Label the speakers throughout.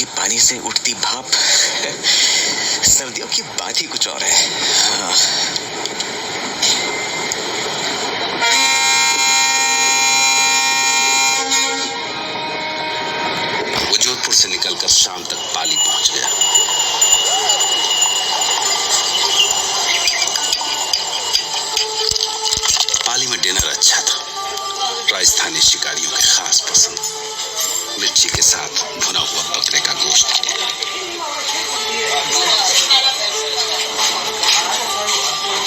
Speaker 1: की पानी से उठती भाप सर्दियों की बात ही कुछ और है। हाँ।
Speaker 2: वो जोधपुर से निकलकर शाम तक पाली पहुंच गया। पाली में डिनर अच्छा था। राजस्थानी शिकारियों की खास पसंद, मिर्ची के साथ भुना हुआ बकरे का गोश्त।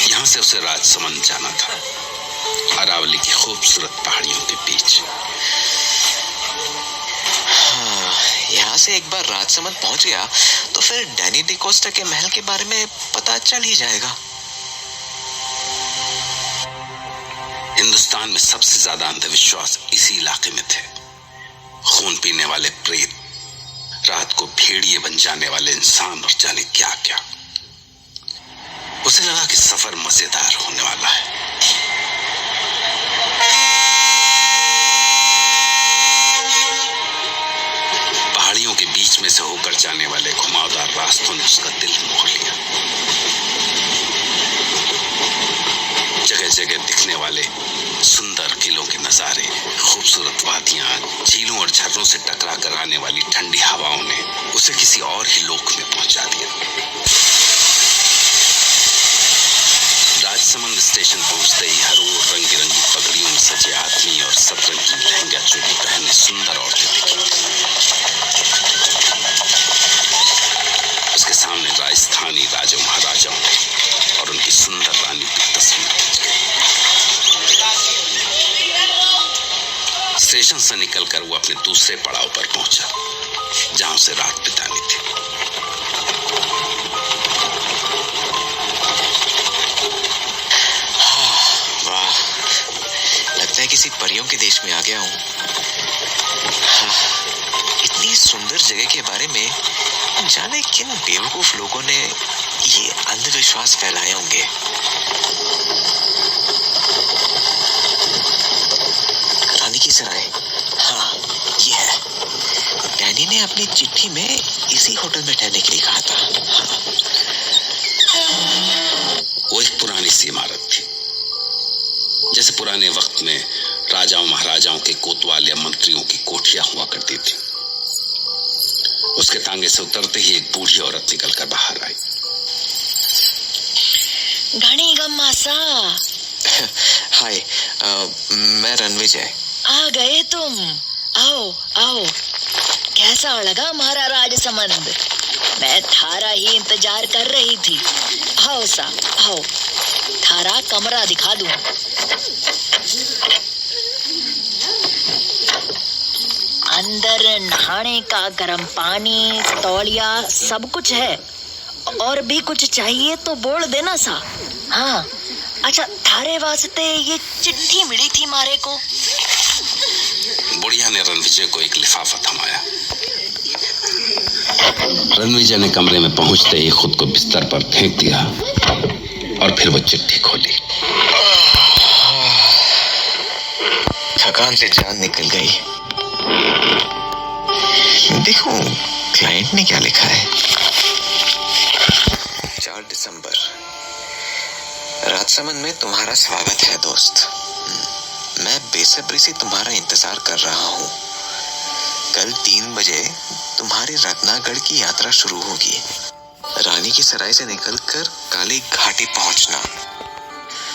Speaker 2: यहां से उसे राजसमंद जाना था, अरावली की खूबसूरत पहाड़ियों के बीच।
Speaker 1: हाँ, यहाँ से एक बार राजसमंद पहुंच गया तो फिर डैनी डिकोस्टा के महल के बारे में पता चल ही जाएगा।
Speaker 2: हिंदुस्तान में सबसे ज्यादा अंधविश्वास इसी इलाके में थे। खून पीने वाले प्रेत, रात को भेड़िए बन जाने वाले इंसान और जाने क्या क्या। उसे लगा कि सफर मजेदार होने वाला है। पहाड़ियों के बीच में से होकर जाने वाले घुमावदार रास्तों ने उसका दिल मोह लिया। जगह जगह दिखने वाले सुंदर किलों के नजारे, खूबसूरत वादियां, झीलों और झरनों से टकरा कर आने वाली ठंडी हवाओं ने उसे किसी और ही लोक में पहुंचा दिया। राजसमंद स्टेशन पहुंचते ही हर ओर रंग बिरंगी पगड़ियों में सजे आदमी और सतरंगी लहंगा चोली पहने सुंदर औरतें दिखी। उसके सामने राजस्थानी राजा महाराजाओं और उनकी सुंदर रानी की तस्वीर खींच गई। स्टेशन से निकलकर वो अपने दूसरे पड़ाव पर पहुंचा, जहां उसे रात बितानी थी।
Speaker 1: वाह, लगता है किसी परियों के देश में आ गया हूँ। इतनी सुंदर जगह के बारे में जाने किन बेवकूफ लोगों ने ये अंधविश्वास फैलाए होंगे। रानी की सराय, हाँ ये है। डैनी ने अपनी चिट्ठी में इसी होटल में ठहरने के लिए कहा था। हाँ।
Speaker 2: वो एक पुरानी सी इमारत थी, जैसे पुराने वक्त में राजाओं महाराजाओं के कोतवाल या मंत्रियों की कोठियां हुआ करती थी। उसके तांगे से उतरते ही एक बूढ़ी औरत निकलकर बाहर आई।
Speaker 3: घनी गम्मासा।
Speaker 1: हाय, मैं रणविजय।
Speaker 3: आ गए तुम। आओ आओ। कैसा लगा हमारा राजसमंद? मैं थारा ही इंतजार कर रही थी। आओ सा आओ, थारा कमरा दिखा दूं। अंदर नहाने का गर्म पानी, तौलिया, सब कुछ है। और भी कुछ चाहिए तो बोल देना सा। हाँ, अच्छा थारे वास्ते ये चिट्ठी मिली थी मारे को।
Speaker 2: बुढ़िया ने रणविजय को एक लिफाफा थमाया। रणविजय ने कमरे में पहुंचते ही खुद को बिस्तर पर फेंक दिया और फिर वो चिट्ठी खोली।
Speaker 1: थकान से जान निकल गई। देखो क्लाइंट ने क्या लिखा है। 4 दिसंबर। राजसमंद में तुम्हारा स्वागत है दोस्त। मैं बेसब्री से तुम्हारा इंतजार कर रहा हूँ। कल 3 बजे तुम्हारी रत्नागढ़ की यात्रा शुरू होगी। रानी की सराय से निकलकर काली घाटी पहुंचना।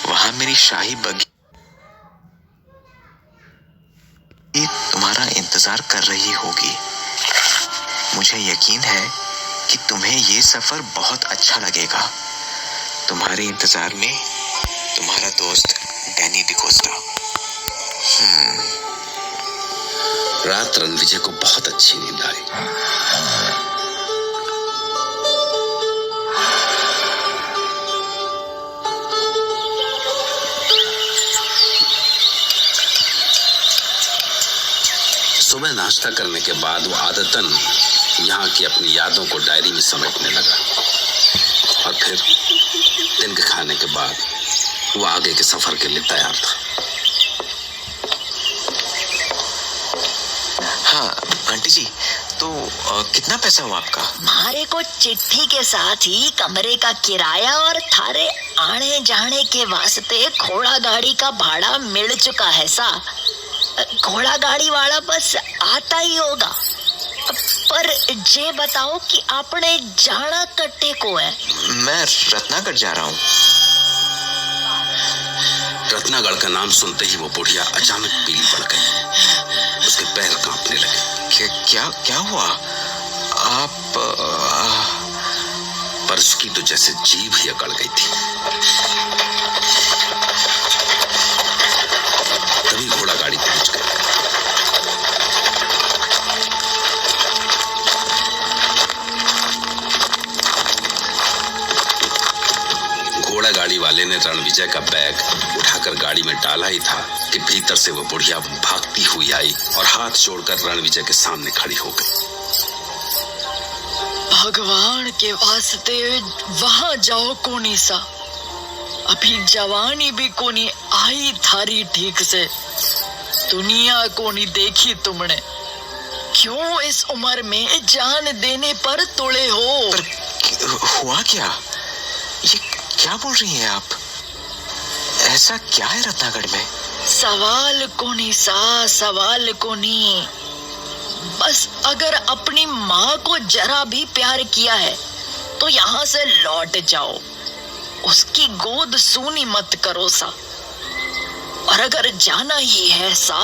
Speaker 1: वहां मेरी शाही बग्घी तुम्हारा इंतजार कर रही होगी। मुझे यकीन है कि तुम्हें ये सफर बहुत अच्छा लगेगा। तुम्हारे इंतजार में तुम्हारा दोस्त डैनी डिकोस्टा।
Speaker 2: रात रणविजय को बहुत अच्छी नींद आई। सुबह नाश्ता करने के बाद वो आदतन यहाँ की अपनी यादों को डायरी में समेटने लगा और फिर दिन के खाने के बाद वो आगे के सफर के लिए तैयार था।
Speaker 1: हाँ आंटी जी, तो कितना पैसा हुआ आपका?
Speaker 3: मारे को चिट्ठी के साथ ही कमरे का किराया और थारे आने जाने के वास्ते घोड़ा गाड़ी का भाड़ा मिल चुका है सा। घोड़ा गाड़ी वाला बस आता ही होगा। पर ये बताओ कि आपने जाना कट्टे को है?
Speaker 1: मैं रत्नागढ़ जा रहा हूँ।
Speaker 2: रत्नागढ़ का नाम सुनते ही वो बुढ़िया अचानक पीली पड़ गई। उसके पैर कांपने लगे।
Speaker 1: क्या हुआ? आप
Speaker 2: पर उसकी तो जैसे जीभ ही अकड़ गई थी। तभी घोड़ा गाड़ी पहुंच गई। घोड़ा गाड़ी वाले ने रणविजय का बैग उठाकर गाड़ी में डाला ही था कि भीतर से वो बुढ़िया भागती हुई आई और हाथ जोड़कर रणविजय के सामने खड़ी हो गई।
Speaker 3: भगवान के वास्ते वहां जाओ कोनी सा। अभी जवानी भी कोनी आई थारी ठीक से। दुनिया कोनी देखी तुमने। क्यों इस उम्र में जान देने पर तुले हो?
Speaker 1: पर हुआ क्या? ये क्या बोल रही हैं आप? ऐसा क्या है रत्नागढ़ में?
Speaker 3: सवाल कोनी सा, सवाल कोनी। बस अगर अपनी माँ को जरा भी प्यार किया है तो यहाँ से लौट जाओ। उसकी गोद सूनी मत करो सा। और अगर जाना ही है सा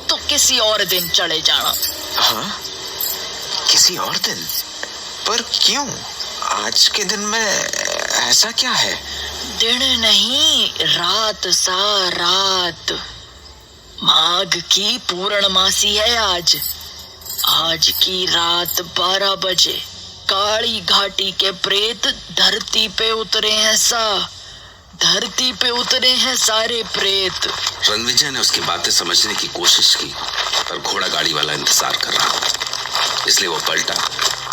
Speaker 3: तो किसी और दिन चले जाना।
Speaker 1: हाँ, किसी और दिन? पर क्यों? आज के दिन में ऐसा क्या है?
Speaker 3: दिन नहीं, रात सा, रात। माघ की पूर्णमासी है आज। आज की रात 12 बजे काली घाटी के प्रेत धरती पे उतरे हैं सा। धरती पे उतरे हैं सारे प्रेत।
Speaker 2: रणविजय ने उसकी बातें समझने की कोशिश की, पर घोड़ा गाड़ी वाला इंतजार कर रहा था। इसलिए वो पलटा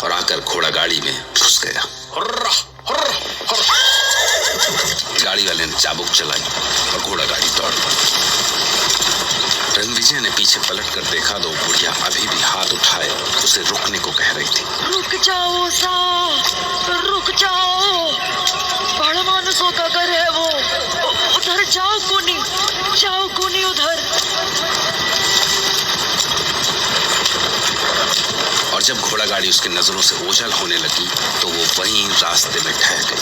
Speaker 2: और आकर घोड़ा गाड़ी में घुस गया। गाड़ी वाले ने चाबुक चलाई और घोड़ा गाड़ी दौड़ पड़ी। रणविजय ने पीछे पलट कर देखा तो बुढ़िया अभी भी हाथ उठाए उसे रुकने को कह रही थी।
Speaker 3: रुक जाओ सा, रुक जाओ। बड़ा मानुसों का घर है वो। उधर जाओ कोनी उधर।
Speaker 2: और जब घोड़ा गाड़ी उसकी नजरों से ओझल होने लगी तो वो वहीं रास्ते में ठहर गई।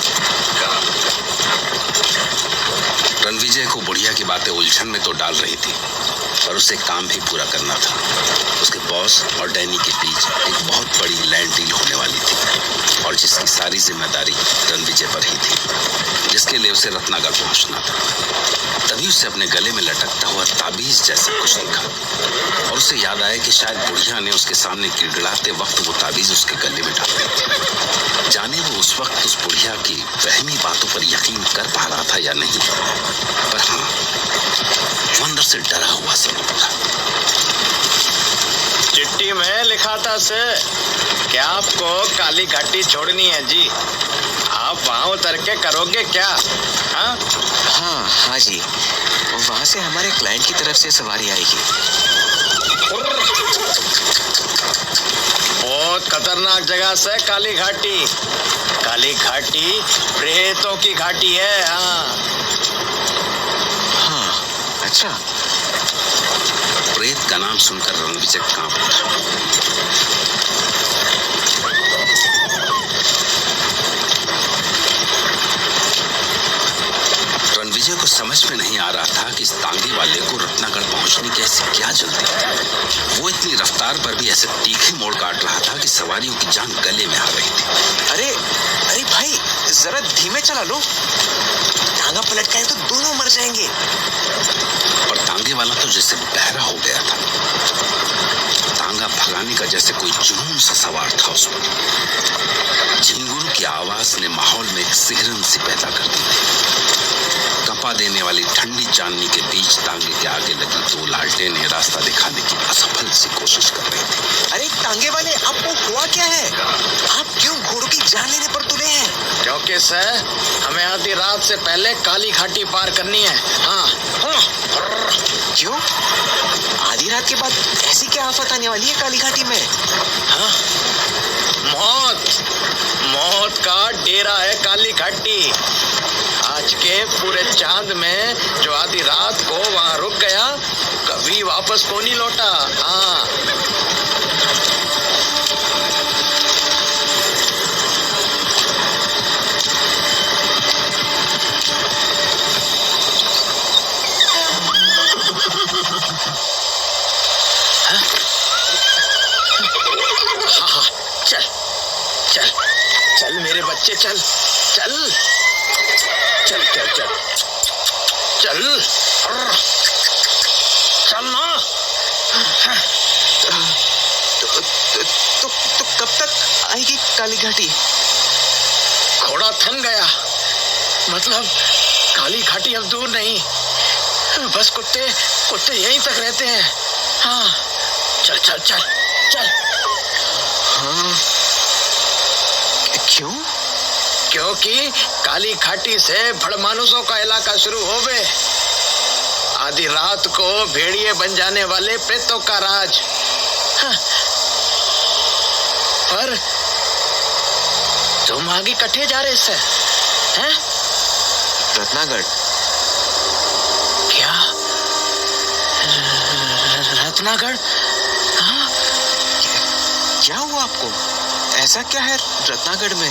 Speaker 2: रणविजय को बुढ़िया की बातें उलझन में तो डाल रही थी, पर उसे काम भी पूरा करना था। उसके बॉस और डैनी के बीच एक बहुत बड़ी लैंड डील होने वाली थी और जिसकी सारी जिम्मेदारी रणविजय पर ही थी, जिसके लिए उसे रत्नागढ़ पहुंचना था। तभी उसे अपने गले में लटकता हुआ ताबीज जैसा कुछ दिखा और उसे याद आया कि शायद बुढ़िया ने उसके सामने गिड़गिड़ाते वक्त वो ताबीज उसके गले में डाल दी थी। जाने वो उस वक्त उस बुढ़िया की वहमी बातों पर यकीन कर पा रहा था या नहीं, पर हाँ, वो अंदर से डरा हुआ समझ था।
Speaker 4: चिट्ठी में लिखा था से क्या आपको काली घाटी छोड़नी है जी? आप वहाँ उतर के करोगे क्या?
Speaker 1: हाँ जी, वहाँ से हमारे क्लाइंट की तरफ से सवारी आएगी।
Speaker 4: बहुत खतरनाक जगह से काली घाटी। काली घाटी प्रेतों की घाटी है।
Speaker 1: हाँ, अच्छा।
Speaker 2: प्रेत का नाम सुनकर रणविजय कांप उठा। रणविजय को समझ में नहीं आ रहा था कि इस तांगे वाले को रत्नागढ़ पहुंचने की ऐसी क्या जल्दी है। वो इतनी रफ्तार पर भी ऐसे तीखे मोड़ काट रहा था कि सवारियों की जान गले में आ रही थी।
Speaker 1: अरे भाई, जरा धीमे चला लो। टांगा पलट गए तो दोनों मर जाएंगे।
Speaker 2: और तांगे वाला तो जैसे बहरा हो गया था। तांगा भगाने का जैसे कोई जुनून सा सवार था उस पर। झिंगुर की आवाज ने माहौल में एक सिहरन सी पैदा कर दी थी। कंपा देने वाली ठंडी चांदनी के बीच तांगे के आगे लगी दो लालटेनें रास्ता दिखाने की असफल सी कोशिश कर रही थी।
Speaker 1: अरे तांगे वाले, आपको हुआ क्या है? आप क्यों घोड़ों की जान लेने पर तुले हैं?
Speaker 4: क्योंकि सर हमें आधी रात से पहले काली घाटी पार करनी है। हाँ।
Speaker 1: क्यों? आधी रात के बाद ऐसी क्या आफत आने वाली है काली घाटी में?
Speaker 4: हाँ, मौत का डेरा है काली घाटी। आज के पूरे चांद में जो आधी रात को वहां रुक गया, कभी वापस को नहीं लौटा। हाँ, चल मेरे बच्चे, चल चल चल चल चल चल चल ना।
Speaker 1: तो कब तक आएगी काली घाटी?
Speaker 4: घोड़ा थम गया, मतलब काली घाटी अब दूर नहीं, बस कुत्ते यहीं तक रहते हैं। हाँ, चल चल चल चल।
Speaker 1: हाँ, क्यों?
Speaker 4: क्योंकि काली घाटी से भड़मानुसों का इलाका शुरू हो गए। आधी रात को भेड़िए बन जाने वाले प्रेतों का राज। हाँ। पर तुम आगे कट्ठे जा रहे से हैं?
Speaker 1: रत्नागढ़।
Speaker 4: क्या? रत्नागढ़? हाँ?
Speaker 1: क्या हुआ आपको? ऐसा क्या है रत्नागढ़ में?